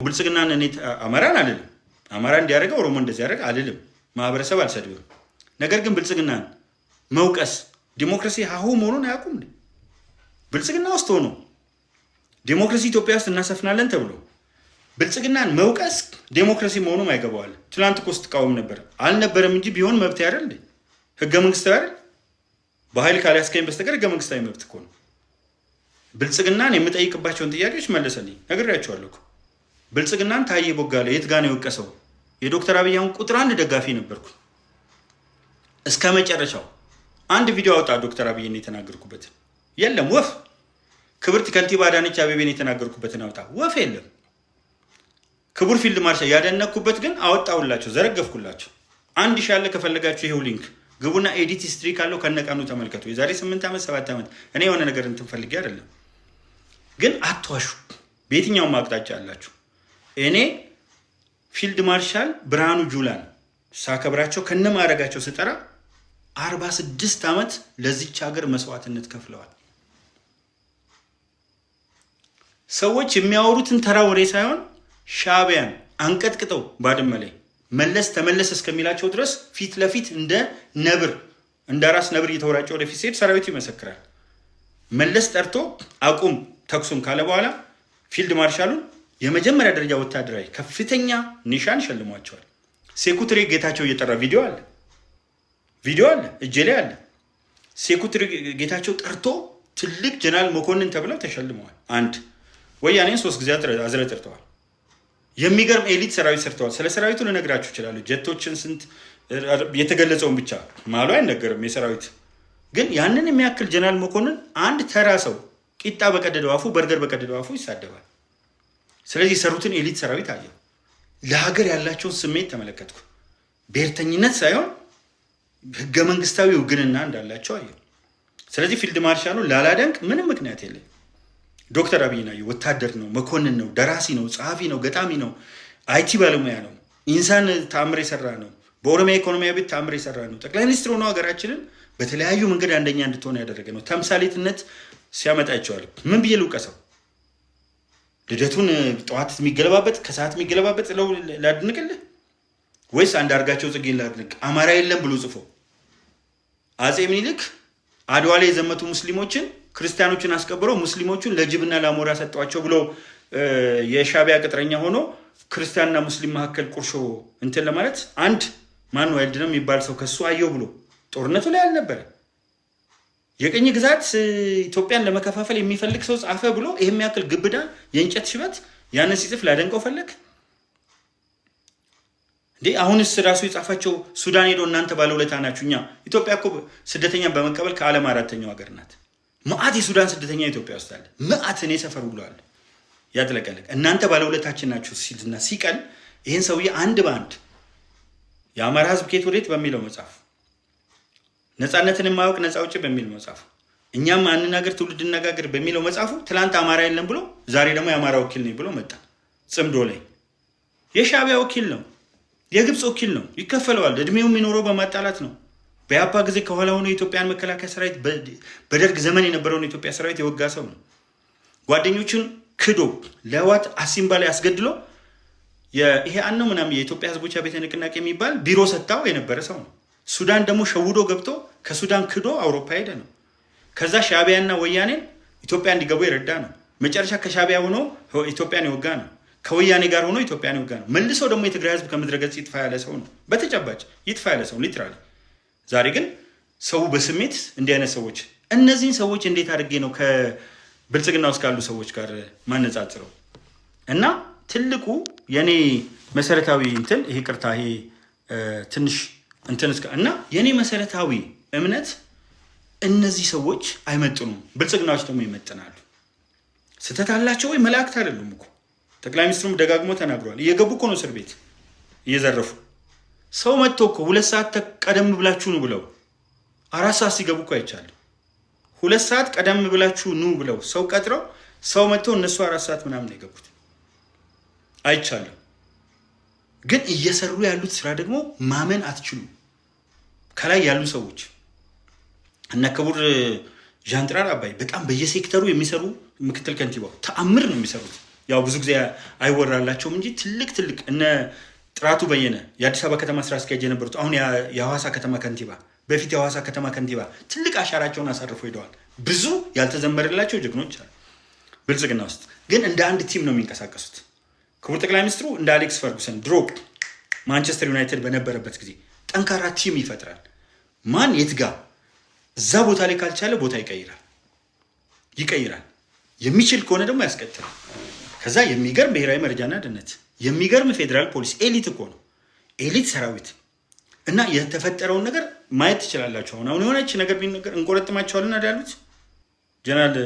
ብልጽግናን እኔ አማራን አይደለም አማራ እንዲያደርገው ኦሮሞ እንደዚህ ያደርግ አይደለም ማህበረሰብ አልሰድብም። ነገር ግን ብልጽግናን መውቀስ ዲሞክራሲ ሀሁ መሆኑን አያውቁም። ብልጽግና ውስጥ ሆኖ ዲሞክራሲ ኢትዮጵያ ውስጥ እናሰፍናለን ተብሎ ብልጽግናን መውቀስ ዲሞክራሲ መሆኑን አይገባዋል። ትላንት እኮ ስትቃወም ነበር አልነበረም እንጂ ቢሆን መብት አይደል እንዴ? ህገ መንግስታዊ አይደል? በኃይል ካልያስከኝ በስተቀር ህገ መንግስታዊ መብት እኮ ነው። ብልጽግናን የምጠይቅባቸውን ጥያቄዎች መለሰልኝ። ነግሬያቸዋለሁ። ብልጽግናን ታዬ ቦጋለ የት ጋር ነው የወቀሰው? የዶክተር አብይ አሁን ቁጥር 1 ደጋፊ ነበርኩ እስከ መጨረሻው። አንድ ቪዲዮ አውጣ ዶክተር አብይን የተናገርኩበት የለም ወፍ። ክብርት ከንቲባ አዳነች አቤቤን የተናገርኩበትን አውጣ ወፍ የለም። ክቡር ፊልድ ማርሻል ያደነኩበት ግን አወጣውላቸው፣ ዘረገፍኩላቸው። 1000 ያለ ከፈለጋችሁ ይሄው ሊንክ ግቡና ኤዲት ሂስትሪ ካለው ከነቀኑ ተመልከቱ። የዛሬ 8 ዓመት 7 ዓመት እኔ የሆነ ነገር እንትን ፈልጌ አይደለም። ግን አትዋሹ። በየትኛውም አቅጣጫ አላችሁ። እኔ ፊልድ ማርሻል ብርሃኑ ጁላን ሳከብራቸው ከነማረጋቸው ስጠራ 46 ዓመት ለዚች ሀገር መስዋዕትነት ከፍለዋል። ሰዎች የሚያወሩትን ተራ ወሬ ሳይሆን ሻዕቢያን አንቀጥቅጠው ባድመ ላይ መለስ ተመለስ እስከሚላቸው ድረስ ፊት ለፊት እንደ ነብር እንደ ራስ ነብር እየተወራጨ ወደፊት ሲሄድ ሰራዊቱ ይመሰክራል። መለስ ጠርቶ አቁም ተኩሱም ካለ በኋላ ፊልድ ማርሻሉን የመጀመሪያ ደረጃ ወታደራዊ ከፍተኛ ኒሻን ሸልሟቸዋል። ሴኩትሪ ጌታቸው እየጠራ ቪዲዮ አለ እጄ ላይ አለ። ሴኩትሪ ጌታቸው ጠርቶ ትልቅ ጀነራል መኮንን ተብለው ተሸልመዋል። አንድ ወያኔን 3 ጊዜ አዝረጥርተዋል። የሚገርም ኤሊት ሰራዊት ሰርተዋል። ስለ ሰራዊቱ ልነግራችሁ እችላለሁ። ጀቶችን ስንት የተገለጸውን ብቻ ማሉ አይነገርም። የሰራዊት ግን ያንን የሚያክል ጀነራል መኮንን አንድ ተራ ሰው ቂጣ በቀደደው አፉ በርገር በቀደደው አፉ ይሳደባል። ስለዚህ የሰሩትን ኤሊት ሰራዊት አየሁ። ለሀገር ያላቸውን ስሜት ተመለከትኩ። ብሔርተኝነት ሳይሆን ህገ መንግስታዊ ውግንና እንዳላቸው አየሁ። ስለዚህ ፊልድ ማርሻሉ ላላደንቅ ምንም ምክንያት የለም። ዶክተር አብይ አየሁ ወታደር ነው፣ መኮንን ነው፣ ደራሲ ነው፣ ጸሐፊ ነው፣ ገጣሚ ነው፣ አይቲ ባለሙያ ነው፣ ኢንሳን ተአምር የሰራ ነው፣ በኦሮሚያ ኢኮኖሚያዊ ቤት ተአምር የሰራ ነው፣ ጠቅላይ ሚኒስትር ሆኖ ሀገራችንን በተለያዩ መንገድ አንደኛ እንድትሆን ያደረገ ነው። ተምሳሌትነት ሲያመጣቸዋል። ምን ብዬ ልውቀሰው? ልደቱን ጠዋት የሚገለባበት ከሰዓት የሚገለባበት ለው ላድንቅልህ ወይስ አንዳርጋቸው ጽጌን ላድንቅ? አማራ የለም ብሎ ጽፎ አጼ ምኒልክ አድዋ ላይ የዘመቱ ሙስሊሞችን ክርስቲያኖችን አስቀብረው ሙስሊሞቹን ለጅብና ለአሞራ ሰጧቸው ብሎ የሻዕቢያ ቅጥረኛ ሆኖ ክርስቲያንና ሙስሊም መካከል ቁርሾ እንትን ለማለት አንድ ማን ዋይልድ ነው የሚባል ሰው ከሱ አየው ብሎ ጦርነቱ ላይ አልነበረ። የቅኝ ግዛት ኢትዮጵያን ለመከፋፈል የሚፈልግ ሰው ጻፈ ብሎ ይሄ የሚያክል ግብዳ የእንጨት ሽበት ያንን ሲጽፍ ላደንቀው ፈለግ እንዴ? አሁንስ ራሱ የጻፋቸው ሱዳን ሄዶ እናንተ ባለውለታ ናችሁ። እኛ ኢትዮጵያ እኮ ስደተኛን በመቀበል ከዓለም 4ኛው ሀገር ናት። መዓት የሱዳን ስደተኛ ኢትዮጵያ ውስጥ አለ። መዓት እኔ ሰፈር ብለዋል ያጥለቀለቅ። እናንተ ባለውለታችን ናችሁ ሲልና ሲቀል ይሄን ሰውዬ አንድ በአንድ የአማራ ህዝብ ከየት ወዴት በሚለው መጽሐፍ፣ ነፃነትን የማያውቅ ነፃ አውጪ በሚለው መጽሐፍ፣ እኛም አንናገር ትውልድ እንነጋገር በሚለው መጽሐፉ ትላንት አማራ የለም ብሎ ዛሬ ደግሞ የአማራ ወኪል ነኝ ብሎ መጣ። ጽምዶ ላይ የሻዕቢያ ወኪል ነው፣ የግብፅ ወኪል ነው። ይከፈለዋል። እድሜው የሚኖረው በማጣላት ነው። በያፓ ጊዜ ከኋላ ሆኖ የኢትዮጵያን መከላከያ ሰራዊት በደርግ ዘመን የነበረውን የኢትዮጵያ ሰራዊት የወጋ ሰው ነው። ጓደኞቹን ክዶ ለህወሓት አሲምባ ላይ አስገድሎ ይሄ አነው ምናምን የኢትዮጵያ ህዝቦች ቤተ ንቅናቄ የሚባል ቢሮ ሰጣው የነበረ ሰው ነው። ሱዳን ደግሞ ሸውዶ ገብቶ ከሱዳን ክዶ አውሮፓ ሄደ ነው። ከዛ ሻዕቢያና ወያኔን ኢትዮጵያ እንዲገቡ የረዳ ነው። መጨረሻ ከሻዕቢያ ሆኖ ኢትዮጵያን የወጋ ነው። ከወያኔ ጋር ሆኖ ኢትዮጵያን የወጋ ነው። መልሶ ደግሞ የትግራይ ህዝብ ከምድረ ገጽ ይጥፋ ያለ ሰው ነው። በተጨባጭ ይጥፋ ያለ ሰው ሊትራሊ። ዛሬ ግን ሰው በስሜት እንዲህ አይነት ሰዎች እነዚህን ሰዎች እንዴት አድርጌ ነው ከብልጽግና ውስጥ ካሉ ሰዎች ጋር ማነጻጽረው? እና ትልቁ የኔ መሰረታዊ እንትን ይሄ ቅርታ ይሄ ትንሽ እንትን እና የኔ መሰረታዊ እምነት እነዚህ ሰዎች አይመጥኑም። ብልጽግናዎች ደግሞ ይመጥናሉ። ስህተት አላቸው ወይ? መላእክት አይደሉም እኮ። ጠቅላይ ሚኒስትሩም ደጋግሞ ተናግሯል። እየገቡ እኮ ነው እስር ቤት እየዘረፉ። ሰው መጥቶ እኮ 2 ሰዓት ቀደም ብላችሁ ኑ ብለው 4 ሰዓት ሲገቡ እኮ አይቻልም። 2 ሰዓት ቀደም ብላችሁ ኑ ብለው ሰው ቀጥረው ሰው መጥቶ እነሱ 4 ሰዓት ምናምን የገቡት አይቻልም። ግን እየሰሩ ያሉት ስራ ደግሞ ማመን አትችሉ። ከላይ ያሉ ሰዎች እነ ክቡር ዣንጥራር አባይ በጣም በየሴክተሩ የሚሰሩ ምክትል ከንቲባው ተአምር ነው የሚሰሩት። ያው ብዙ ጊዜ አይወራላቸውም እንጂ ትልቅ እነ ጥራቱ በየነ የአዲስ አበባ ከተማ ስራ አስኪያጅ የነበሩት አሁን የሐዋሳ ከተማ ከንቲባ በፊት የሐዋሳ ከተማ ከንቲባ ትልቅ አሻራቸውን አሳርፈው ሄደዋል። ብዙ ያልተዘመረላቸው ጀግኖች አሉ ብልጽግና ውስጥ፣ ግን እንደ አንድ ቲም ነው የሚንቀሳቀሱት። ክቡር ጠቅላይ ሚኒስትሩ እንደ አሌክስ ፈርጉሰን ድሮ ማንቸስተር ዩናይትድ በነበረበት ጊዜ ጠንካራ ቲም ይፈጥራል። ማን የት ጋ እዛ ቦታ ላይ ካልቻለ ቦታ ይቀይራል። የሚችል ከሆነ ደግሞ ያስቀጥላል። ከዛ የሚገርም ብሔራዊ መረጃና ደህንነት፣ የሚገርም ፌዴራል ፖሊስ፣ ኤሊት እኮ ነው ኤሊት ሰራዊት እና የተፈጠረውን ነገር ማየት ትችላላችሁ። አሁን የሆነች ነገር ቢነገር እንቆረጥማቸዋለን እንዳሉት ጀነራል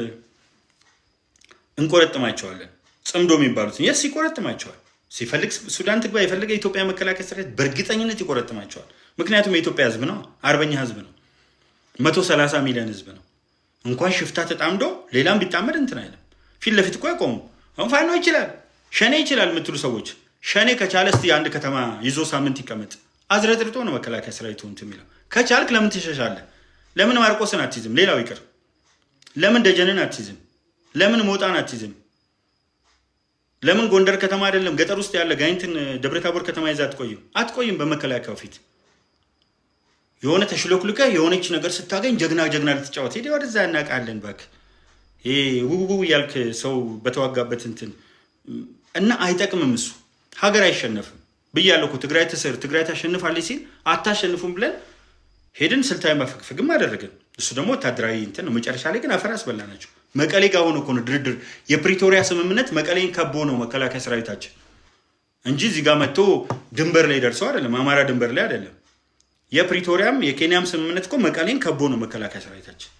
እንቆረጥማቸዋለን ጽምዶ የሚባሉት የስ ይቆረጥማቸዋል። ሲፈልግ ሱዳን ትግባ፣ የፈለገ የኢትዮጵያ መከላከያ ሰራዊት በእርግጠኝነት ይቆረጥማቸዋል። ምክንያቱም የኢትዮጵያ ህዝብ ነው፣ አርበኛ ህዝብ ነው፣ 130 ሚሊዮን ህዝብ ነው። እንኳን ሽፍታ ተጣምዶ ሌላም ቢጣመድ እንትን አይለም። ፊት ለፊት እኮ ያቆሙ። አሁን ፋኖ ይችላል፣ ሸኔ ይችላል የምትሉ ሰዎች ሸኔ ከቻለ እስቲ አንድ ከተማ ይዞ ሳምንት ይቀመጥ። አዝረጥርጦ ነው መከላከያ ሰራዊቱ እንትን የሚለው። ከቻልክ ለምን ትሸሻለህ? ለምን ማርቆስን አትይዝም? ሌላው ይቅር፣ ለምን ደጀንን አትይዝም? ለምን ሞጣን አትይዝም? ለምን ጎንደር ከተማ አይደለም ገጠር ውስጥ ያለ ጋይንትን ደብረታቦር ከተማ ይዛ አትቆይም? በመከላከያው ፊት የሆነ ተሽሎክልከ የሆነች ነገር ስታገኝ ጀግና ልትጫወት ሄደ ወደዛ እናውቃለን። እባክህ ይሄ ውው ያልክ ሰው በተዋጋበት እንትን እና አይጠቅምም። እሱ ሀገር አይሸነፍም ብያለሁ እኮ። ትግራይ ታሸንፋለች ሲል አታሸንፉም ብለን ሄድን። ስልታዊ ማፈግፈግም አደረግን። እሱ ደግሞ ወታደራዊ እንትን ነው። መጨረሻ ላይ ግን አፈር አስበላናቸው። መቀሌ ጋር ሆኖ እኮ ነው ድርድር። የፕሪቶሪያ ስምምነት መቀሌን ከቦ ነው መከላከያ ሰራዊታችን እንጂ እዚህ ጋር መጥቶ ድንበር ላይ ደርሰው አይደለም። አማራ ድንበር ላይ አይደለም። የፕሪቶሪያም የኬንያም ስምምነት እኮ መቀሌን ከቦ ነው መከላከያ ሰራዊታችን።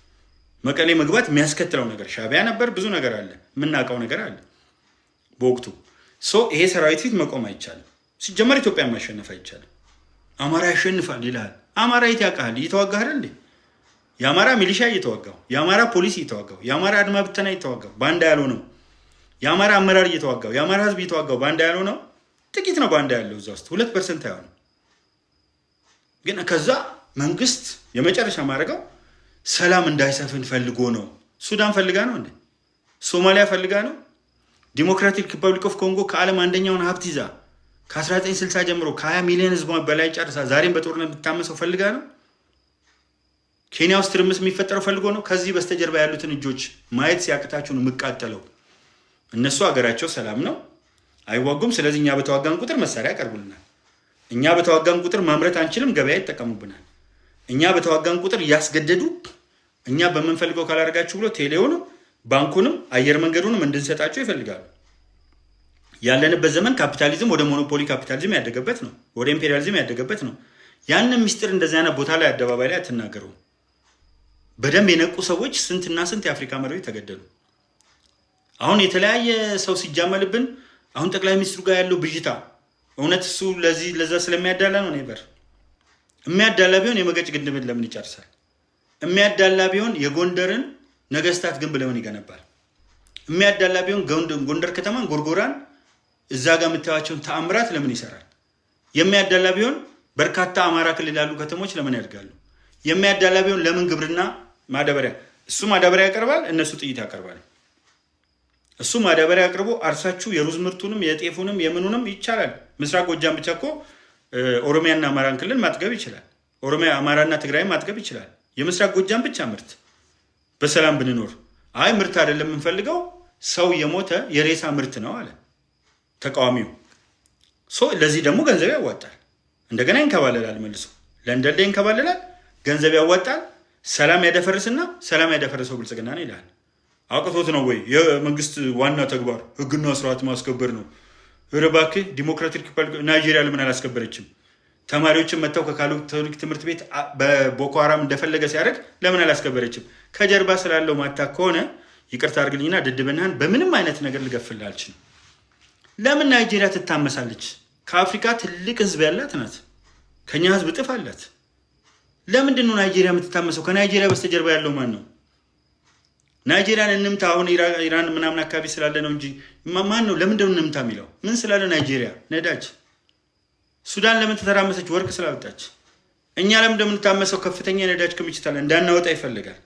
መቀሌ መግባት የሚያስከትለው ነገር ሻቢያ ነበር። ብዙ ነገር አለ፣ የምናውቀው ነገር አለ በወቅቱ። ይሄ ሰራዊት ፊት መቆም አይቻልም። ሲጀመር ኢትዮጵያ ማሸነፍ አይቻልም። አማራ ያሸንፋል ይልሃል። አማራ የት ያውቃል? እየተዋጋህ አይደል እንዴ? የአማራ ሚሊሻ እየተዋጋው፣ የአማራ ፖሊስ እየተዋጋው፣ የአማራ አድማ ብተና እየተዋጋው ባንዳ ያለው ነው። የአማራ አመራር እየተዋጋው፣ የአማራ ህዝብ እየተዋጋው ባንዳ ያለው ነው። ጥቂት ነው ባንዳ ያለው እዛ ውስጥ 2% አይሆንም። ግን ከዛ መንግስት የመጨረሻ ማድረገው ሰላም እንዳይሰፍን ፈልጎ ነው። ሱዳን ፈልጋ ነው እንዴ? ሶማሊያ ፈልጋ ነው? ዲሞክራቲክ ሪፐብሊክ ኦፍ ኮንጎ ከዓለም አንደኛውን ሀብት ይዛ ከ1960 ጀምሮ ከ20 ሚሊዮን ህዝብ በላይ ጨርሳ ዛሬም በጦርነት የምታመሰው ፈልጋ ነው? ኬንያ ውስጥ ትርምስ የሚፈጠረው ፈልጎ ነው? ከዚህ በስተጀርባ ያሉትን እጆች ማየት ሲያቅታችሁ ነው የምቃጠለው። እነሱ ሀገራቸው ሰላም ነው፣ አይዋጉም። ስለዚህ እኛ በተዋጋን ቁጥር መሳሪያ ያቀርቡልናል። እኛ በተዋጋን ቁጥር ማምረት አንችልም፣ ገበያ ይጠቀሙብናል። እኛ በተዋጋን ቁጥር እያስገደዱ እኛ በምንፈልገው ካላደረጋችሁ ብሎ ቴሌውንም ባንኩንም አየር መንገዱንም እንድንሰጣቸው ይፈልጋሉ። ያለንበት ዘመን ካፒታሊዝም ወደ ሞኖፖሊ ካፒታሊዝም ያደገበት ነው፣ ወደ ኢምፔሪያሊዝም ያደገበት ነው። ያንን ሚስጥር እንደዚህ አይነት ቦታ ላይ አደባባይ ላይ አትናገሩ። በደንብ የነቁ ሰዎች ስንትና ስንት የአፍሪካ መሪዎች ተገደሉ። አሁን የተለያየ ሰው ሲጃመልብን አሁን ጠቅላይ ሚኒስትሩ ጋር ያለው ብዥታ እውነት እሱ ለዛ ስለሚያዳላ ነው። ኔቨር የሚያዳላ ቢሆን የመገጭ ግድብን ለምን ይጨርሳል? የሚያዳላ ቢሆን የጎንደርን ነገስታት ግንብ ለምን ይገነባል? የሚያዳላ ቢሆን ጎንደር ከተማን ጎርጎራን እዛ ጋር የምታዩዋቸውን ተአምራት ለምን ይሰራል? የሚያዳላ ቢሆን በርካታ አማራ ክልል ያሉ ከተሞች ለምን ያድጋሉ? የሚያዳላ ቢሆን ለምን ግብርና ማዳበሪያ እሱ ማዳበሪያ ያቀርባል፣ እነሱ ጥይት ያቀርባል። እሱ ማዳበሪያ አቅርቦ አርሳችሁ የሩዝ ምርቱንም የጤፉንም የምኑንም ይቻላል። ምስራቅ ጎጃም ብቻ እኮ ኦሮሚያና አማራን ክልል ማጥገብ ይችላል። ኦሮሚያ አማራና ትግራይ ማጥገብ ይችላል። የምስራቅ ጎጃም ብቻ ምርት በሰላም ብንኖር። አይ ምርት አይደለም የምንፈልገው ሰው የሞተ የሬሳ ምርት ነው አለ ተቃዋሚው። ለዚህ ደግሞ ገንዘብ ያዋጣል። እንደገና ይንከባለላል፣ መልሶ ለንደን ላይ ይንከባለላል፣ ገንዘብ ያዋጣል። ሰላም ያደፈርስና ሰላም ያደፈረሰው ብልጽግና ነው ይላል። አቅቶት ነው ወይ? የመንግስት ዋና ተግባር ህግና ስርዓት ማስከበር ነው። እባክህ ዲሞክራቲክ ሪፐብሊክ ናይጄሪያ ለምን አላስከበረችም? ተማሪዎችን መጥተው ከካቶሊክ ትምህርት ቤት በቦኮ ሃራም እንደፈለገ ሲያደርግ ለምን አላስከበረችም? ከጀርባ ስላለው ማታ ከሆነ ይቅርታ አድርግልኝና ድድብናህን በምንም አይነት ነገር ልገፍልህ አልችልም። ለምን ናይጄሪያ ትታመሳለች? ከአፍሪካ ትልቅ ህዝብ ያላት ናት። ከኛ ህዝብ እጥፍ አላት። ለምንድን ነው ናይጄሪያ የምትታመሰው? ከናይጄሪያ በስተጀርባ ያለው ማን ነው? ናይጄሪያን እንምታ አሁን ኢራን ምናምን አካባቢ ስላለ ነው እንጂ ማን ነው? ለምንድን ነው እንምታ የሚለው? ምን ስላለ? ናይጄሪያ ነዳጅ። ሱዳን ለምን ተተራመሰች? ወርቅ ስላወጣች። እኛ ለምን እንደምንታመሰው? ከፍተኛ የነዳጅ ክምችት አለን፣ እንዳናወጣ ይፈልጋል።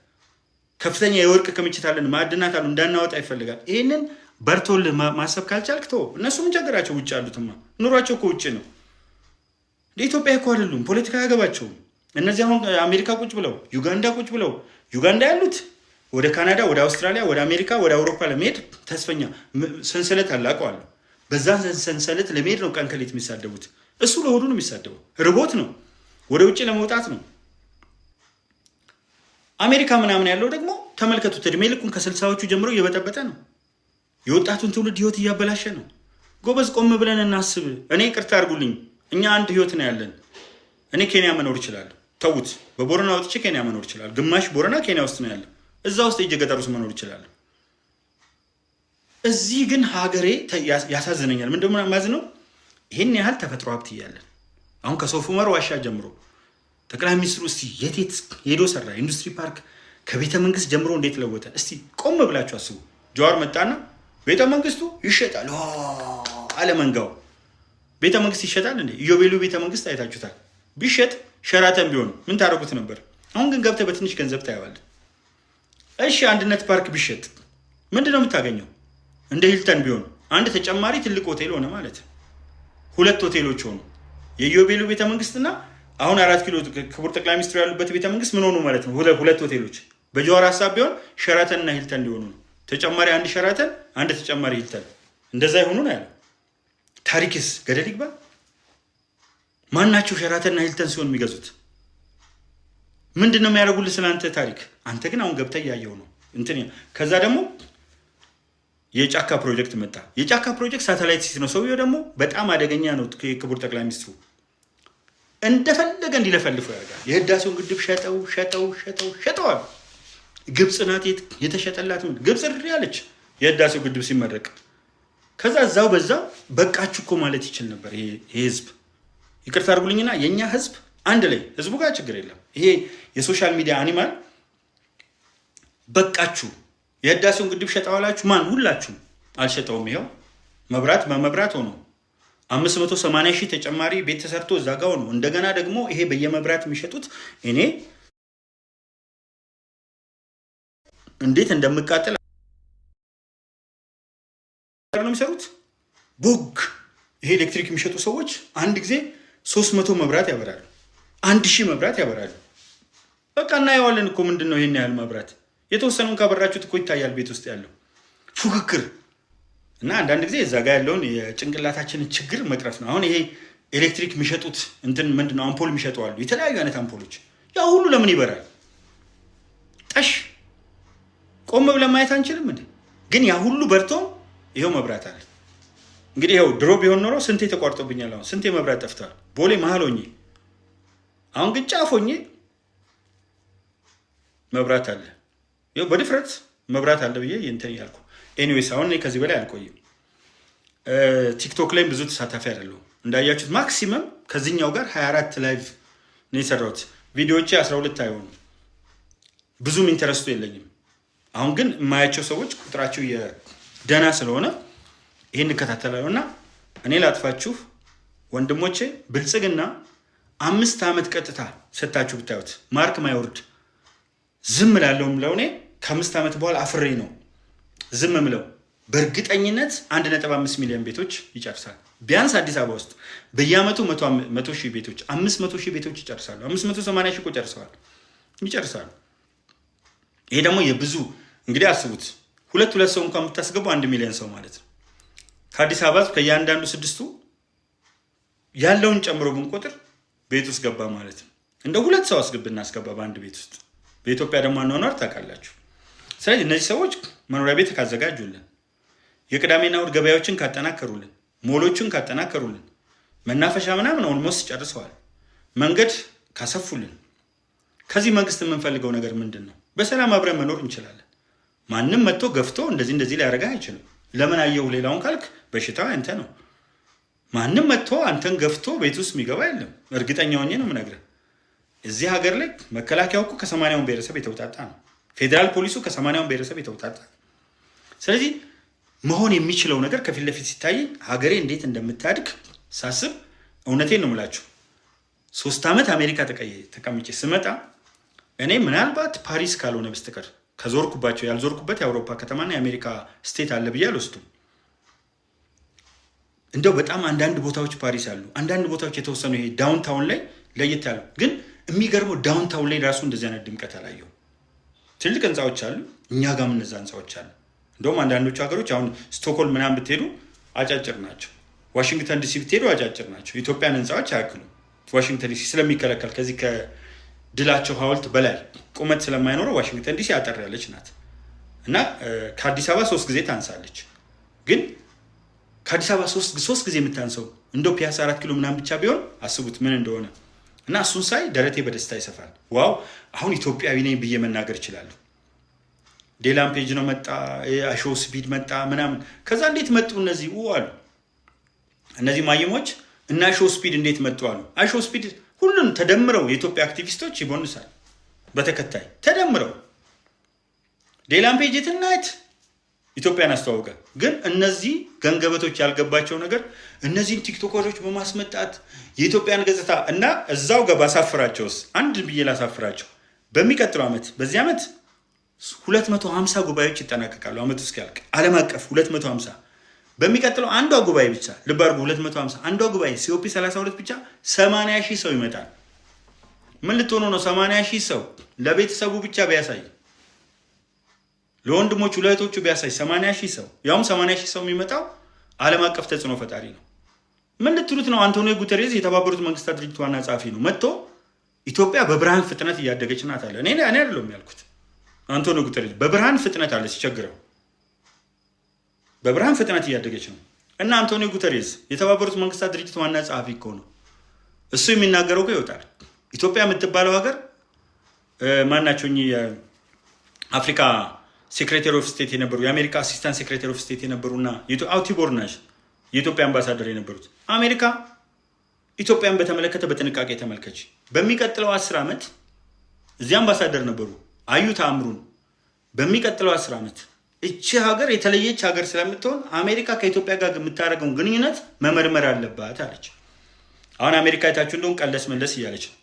ከፍተኛ የወርቅ ክምችት አለን፣ ማዕድናት አሉ፣ እንዳናወጣ ይፈልጋል። ይህንን በርቶልህ ማሰብ ካልቻልክ ተው። እነሱ ምን ቸገራቸው? ውጭ ያሉትማ ኑሯቸው እኮ ውጭ ነው። ኢትዮጵያ እኮ አይደሉም፣ ፖለቲካ አያገባቸውም። እነዚህ አሁን አሜሪካ ቁጭ ብለው ዩጋንዳ ቁጭ ብለው ዩጋንዳ ያሉት ወደ ካናዳ፣ ወደ አውስትራሊያ፣ ወደ አሜሪካ፣ ወደ አውሮፓ ለመሄድ ተስፈኛ ሰንሰለት አላቀዋለሁ። በዛን ሰንሰለት ለመሄድ ነው ቀን ከሌት የሚሳደቡት። እሱ ለሆዱ ነው የሚሳደበው፣ ርቦት ነው፣ ወደ ውጭ ለመውጣት ነው። አሜሪካ ምናምን ያለው ደግሞ ተመልከቱት፣ እድሜ ልኩን ከ60ዎቹ ጀምሮ እየበጠበጠ ነው። የወጣቱን ትውልድ ህይወት እያበላሸ ነው። ጎበዝ ቆም ብለን እናስብ። እኔ ይቅርታ አድርጉልኝ፣ እኛ አንድ ህይወት ነው ያለን። እኔ ኬንያ መኖር እችላለሁ፣ ተውት። በቦረና ወጥቼ ኬንያ መኖር እችላለሁ። ግማሽ ቦረና ኬንያ ውስጥ ነው ያለው። እዛ ውስጥ የገጠር ውስጥ መኖር እችላለሁ። እዚህ ግን ሀገሬ ያሳዝነኛል። ምንድን ነው የማዝነው? ይሄን ያህል ተፈጥሮ ሀብት እያለን አሁን ከሶፍ ዑመር ዋሻ ጀምሮ ጠቅላይ ሚኒስትሩ እስቲ የት ሄዶ ሰራ? ኢንዱስትሪ ፓርክ ከቤተ መንግስት ጀምሮ እንዴት ለወጠ? እስቲ ቆም ብላችሁ አስቡ። ጀዋር መጣና ቤተ መንግስቱ ይሸጣል አለ መንጋው። ቤተ መንግስት ይሸጣል እንዴ? ኢዮቤሉ ቤተ መንግስት አይታችሁታል? ቢሸጥ ሸራተን ቢሆን ምን ታደርጉት ነበር? አሁን ግን ገብተህ በትንሽ ገንዘብ ታየዋለህ። እሺ አንድነት ፓርክ ቢሸጥ ምንድን ነው የምታገኘው? እንደ ሂልተን ቢሆን አንድ ተጨማሪ ትልቅ ሆቴል ሆነ ማለት ነው። 2 ሆቴሎች ሆኑ። የኢዮቤሉ ቤተ መንግስትና አሁን 4 ኪሎ ክቡር ጠቅላይ ሚኒስትሩ ያሉበት ቤተ መንግስት ምን ሆኑ ማለት ነው? 2 ሆቴሎች። በጀዋር ሀሳብ ቢሆን ሸራተን እና ሂልተን ሊሆኑ ነው። ተጨማሪ አንድ ሸራተን፣ አንድ ተጨማሪ ሂልተን፣ እንደዛ ይሆኑ ነው ያለው። ታሪክስ ገደል ይግባ። ማናቸው ሸራተን እና ሂልተን ሲሆን የሚገዙት? ምንድን ነው የሚያደርጉልህ ስለአንተ ታሪክ? አንተ ግን አሁን ገብተህ እያየው ነው እንትን። ከዛ ደግሞ የጫካ ፕሮጀክት መጣ። የጫካ ፕሮጀክት ሳተላይት ሲቲ ነው። ሰውየው ደግሞ በጣም አደገኛ ነው። ክቡር ጠቅላይ ሚኒስትሩ እንደፈለገ እንዲለፈልፈው ያደርጋል። የህዳሴውን ግድብ ሸጠዋል። ግብፅ ናት የተሸጠላት። ግብፅ ያለች የህዳሴው ግድብ ሲመረቅ። ከዛ እዛው በዛው በቃችሁ እኮ ማለት ይችል ነበር ይሄ ህዝብ። ይቅርታ አድርጉልኝና የእኛ ህዝብ አንድ ላይ ህዝቡ ጋር ችግር የለም። ይሄ የሶሻል ሚዲያ አኒማል በቃችሁ፣ የህዳሴውን ግድብ ሸጠዋላችሁ። ማን? ሁላችሁም። አልሸጠውም። ይኸው መብራት ሆኖ 580 ሺህ ተጨማሪ ቤት ተሰርቶ እዛ ጋር ሆኖ እንደገና ደግሞ ይሄ በየመብራት የሚሸጡት እኔ እንዴት እንደምቃጠል ነው የሚሰሩት። ቦግ ይሄ ኤሌክትሪክ የሚሸጡ ሰዎች አንድ ጊዜ 300 መብራት ያበራሉ፣ 1000 መብራት ያበራሉ። በቃ እናየዋለን እኮ ምንድን ነው ይሄን ያህል መብራት? የተወሰነውን ካበራችሁት እኮ ይታያል ቤት ውስጥ ያለው ፉክክር። እና አንዳንድ ጊዜ እዛ ጋር ያለውን የጭንቅላታችንን ችግር መቅረፍ ነው። አሁን ይሄ ኤሌክትሪክ የሚሸጡት እንትን ምንድነው? አምፖል የሚሸጡ አሉ፣ የተለያዩ አይነት አምፖሎች። ያ ሁሉ ለምን ይበራል? ጠሽ ቆም ብለን ማየት አንችልም እንዴ? ግን ያ ሁሉ በርቶ ይሄው መብራት አለ። እንግዲህ ይሄው ድሮ ቢሆን ኖሮ ስንቴ ተቋርጦብኛል። አሁን ስንቴ መብራት ጠፍቷል። ቦሌ መሀል ሆኜ፣ አሁን ግን ጫፍ ሆኜ መብራት አለ። ይሄው በድፍረት መብራት አለ ብዬ እንትን ያልኩ። ኤኒዌይስ አሁን ከዚህ በላይ አልቆይም። ቲክቶክ ላይም ብዙ ተሳታፊ አይደለሁም እንዳያችሁት። ማክሲመም ከዚህኛው ጋር 24 ላይቭ ነው የሰራሁት። ቪዲዮዎቼ 12 አይሆኑም። ብዙም ኢንተረስቱ የለኝም። አሁን ግን የማያቸው ሰዎች ቁጥራቸው የደና ስለሆነ ይህን እከታተላለሁ እና እኔ ላጥፋችሁ ወንድሞቼ። ብልጽግና 5 ዓመት ቀጥታ ሰታችሁ ብታዩት ማርክ ማይወርድ ዝም ላለው ምለው እኔ ከ5 ዓመት በኋላ አፍሬ ነው ዝም ምለው። በእርግጠኝነት 1.5 ሚሊዮን ቤቶች ይጨርሳል። ቢያንስ አዲስ አበባ ውስጥ በየአመቱ 100 ሺህ ቤቶች 500 ሺህ ቤቶች ይጨርሳሉ። 580 ሺህ እኮ ይጨርሳሉ። ይሄ ደግሞ የብዙ እንግዲህ አስቡት፣ ሁለት ሰው እንኳን የምታስገቡ 1 ሚሊዮን ሰው ማለት ነው። ከአዲስ አበባ ከእያንዳንዱ 6ቱ ያለውን ጨምሮ ብንቆጥር ቤት ውስጥ ገባ ማለት ነው። እንደ 2 ሰው እናስገባ በአንድ ቤት ውስጥ። በኢትዮጵያ ደግሞ አኗኗር ታውቃላችሁ። ስለዚህ እነዚህ ሰዎች መኖሪያ ቤት ካዘጋጁልን፣ የቅዳሜና እሑድ ገበያዎችን ካጠናከሩልን፣ ሞሎችን ካጠናከሩልን፣ መናፈሻ ምናምን ኦልሞስት ጨርሰዋል፣ መንገድ ካሰፉልን፣ ከዚህ መንግስት የምንፈልገው ነገር ምንድን ነው? በሰላም አብረን መኖር እንችላለን። ማንም መጥቶ ገፍቶ እንደዚህ ሊያደርጋ አይችልም። ለምን አየሁ ሌላውን ካልክ በሽታ አንተ ነው። ማንም መጥቶ አንተን ገፍቶ ቤት ውስጥ የሚገባ የለም። እርግጠኛ ሆኜ ነው የምነግርህ። እዚህ ሀገር ላይ መከላከያው እኮ ከ80ውን ብሔረሰብ የተውጣጣ ነው። ፌዴራል ፖሊሱ ከ80ውን ብሔረሰብ የተውጣጣ። ስለዚህ መሆን የሚችለው ነገር ከፊት ለፊት ሲታይ ሀገሬ እንዴት እንደምታድግ ሳስብ እውነቴን ነው የምላችሁ። 3 ዓመት አሜሪካ ተቀምጬ ስመጣ እኔ ምናልባት ፓሪስ ካልሆነ በስተቀር ከዞርኩባቸው ያልዞርኩበት የአውሮፓ ከተማና የአሜሪካ ስቴት አለ ብዬ አልወስዱም። እንደው በጣም አንዳንድ ቦታዎች ፓሪስ አሉ፣ አንዳንድ ቦታዎች የተወሰኑ ይሄ ዳውንታውን ላይ ለየት ያሉ። ግን የሚገርመው ዳውንታውን ላይ ራሱ እንደዚህ አይነት ድምቀት አላየሁም። ትልቅ ህንፃዎች አሉ፣ እኛ ጋርም እነዛ ህንፃዎች አሉ። እንደውም አንዳንዶቹ ሀገሮች አሁን ስቶክሆልም ምናምን ብትሄዱ አጫጭር ናቸው። ዋሽንግተን ዲሲ ብትሄዱ አጫጭር ናቸው። ኢትዮጵያን ህንፃዎች አያክሉም። ዋሽንግተን ዲሲ ስለሚከለከል ከዚህ ከድላቸው ሐውልት በላይ ቁመት ስለማይኖረው ዋሽንግተን ዲሲ አጠር ያለች ናት እና ከአዲስ አበባ 3 ጊዜ ታንሳለች። ግን ከአዲስ አበባ 3 ጊዜ የምታንሰው እንደው ፒያሳ 4 ኪሎ ምናምን ብቻ ቢሆን አስቡት ምን እንደሆነ። እና እሱን ሳይ ደረቴ በደስታ ይሰፋል። ዋው አሁን ኢትዮጵያዊ ነኝ ብዬ መናገር እችላለሁ። ዴላም ፔጅ ነው መጣ፣ አሾ ስፒድ መጣ ምናምን። ከዛ እንዴት መጡ እነዚህ አሉ እነዚህ ማየሞች እና አሾ ስፒድ እንዴት መጡ አሉ። አሾ ስፒድ ሁሉን ተደምረው የኢትዮጵያ አክቲቪስቶች ይቦንሳል በተከታይ ተደምረው ዴላም ፔጅ የትናት ኢትዮጵያን አስተዋወቀ። ግን እነዚህ ገንገበቶች ያልገባቸው ነገር እነዚህን ቲክቶከሮች በማስመጣት የኢትዮጵያን ገጽታ እና እዛው ጋር ባሳፍራቸውስ አንድ ብዬ ላሳፍራቸው። በሚቀጥለው ዓመት በዚህ ዓመት 250 ጉባኤዎች ይጠናቀቃሉ። ዓመቱ እስኪያልቅ ዓለም አቀፍ 250። በሚቀጥለው አንዷ ጉባኤ ብቻ ልብ አድርጉ 250 አንዷ ጉባኤ ሲኦፒ 32 ብቻ 80 ሺህ ሰው ይመጣል። ምን ልትሆኑ ነው? 80 ሺህ ሰው ለቤተሰቡ ብቻ ቢያሳይ ለወንድሞቹ ለእህቶቹ ቢያሳይ 80 ሺህ ሰው ያውም 80 ሺህ ሰው የሚመጣው ዓለም አቀፍ ተጽዕኖ ፈጣሪ ነው። ምን ልትሉት ነው? አንቶኒዮ ጉተሬዝ የተባበሩት መንግስታት ድርጅት ዋና ጸሐፊ ነው። መጥቶ ኢትዮጵያ በብርሃን ፍጥነት እያደገች ናት አለ። እኔ አይደለም ያልኩት፣ አንቶኒዮ ጉተሬዝ በብርሃን ፍጥነት አለ ሲቸግረው፣ በብርሃን ፍጥነት እያደገች ነው። እና አንቶኒዮ ጉተሬዝ የተባበሩት መንግስታት ድርጅት ዋና ጸሐፊ እኮ ነው። እሱ የሚናገረው እኮ ይወጣል። ኢትዮጵያ የምትባለው ሀገር ማናቸው የአፍሪካ ሴክሬታሪ ኦፍ ስቴት የነበሩ የአሜሪካ አሲስታንት ሴክሬታሪ ኦፍ ስቴት የነበሩና ቲቦር ናሽ የኢትዮጵያ አምባሳደር የነበሩት አሜሪካ ኢትዮጵያን በተመለከተ በጥንቃቄ ተመልከች። በሚቀጥለው 10 ዓመት እዚህ አምባሳደር ነበሩ አዩት አምሩን። በሚቀጥለው 10 ዓመት እቺ ሀገር የተለየች ሀገር ስለምትሆን አሜሪካ ከኢትዮጵያ ጋር የምታደርገውን ግንኙነት መመርመር አለባት አለች። አሁን አሜሪካ የታችሁ እንደውም ቀለስ መለስ እያለች ነው።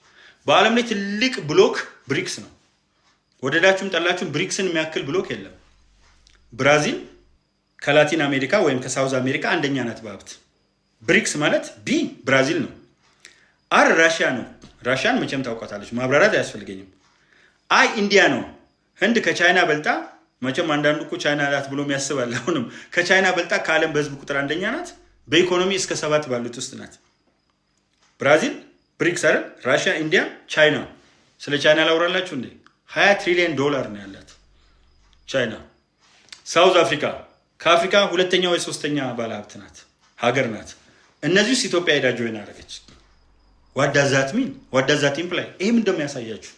በዓለም ላይ ትልቅ ብሎክ ብሪክስ ነው። ወደዳችሁም ጠላችሁም ብሪክስን የሚያክል ብሎክ የለም። ብራዚል ከላቲን አሜሪካ ወይም ከሳውዝ አሜሪካ አንደኛ ናት በሀብት። ብሪክስ ማለት ቢ ብራዚል ነው። አር ራሽያ ነው። ራሽያን መቼም ታውቃታለች፣ ማብራራት አያስፈልገኝም። አይ ኢንዲያ ነው። ህንድ ከቻይና በልጣ፣ መቼም አንዳንዱ እኮ ቻይና ናት ብሎ የሚያስባል። አሁንም ከቻይና በልጣ ከዓለም በህዝብ ቁጥር አንደኛ ናት። በኢኮኖሚ እስከ 7 ባሉት ውስጥ ናት። ብራዚል ብሪክስ አይደል? ራሽያ፣ ኢንዲያ፣ ቻይና። ስለ ቻይና ላውራላችሁ እንዴ? $20 ትሪሊየን ነው ያላት ቻይና። ሳውዝ አፍሪካ ከአፍሪካ ሁለተኛ ወይ ሶስተኛ ባለሀብት ናት ሀገር ናት። እነዚህ ውስጥ ኢትዮጵያ ሄዳ ጆይን አደረገች። ዋዳዛት ኢምፕላይ ይህም እንደሚያሳያችሁ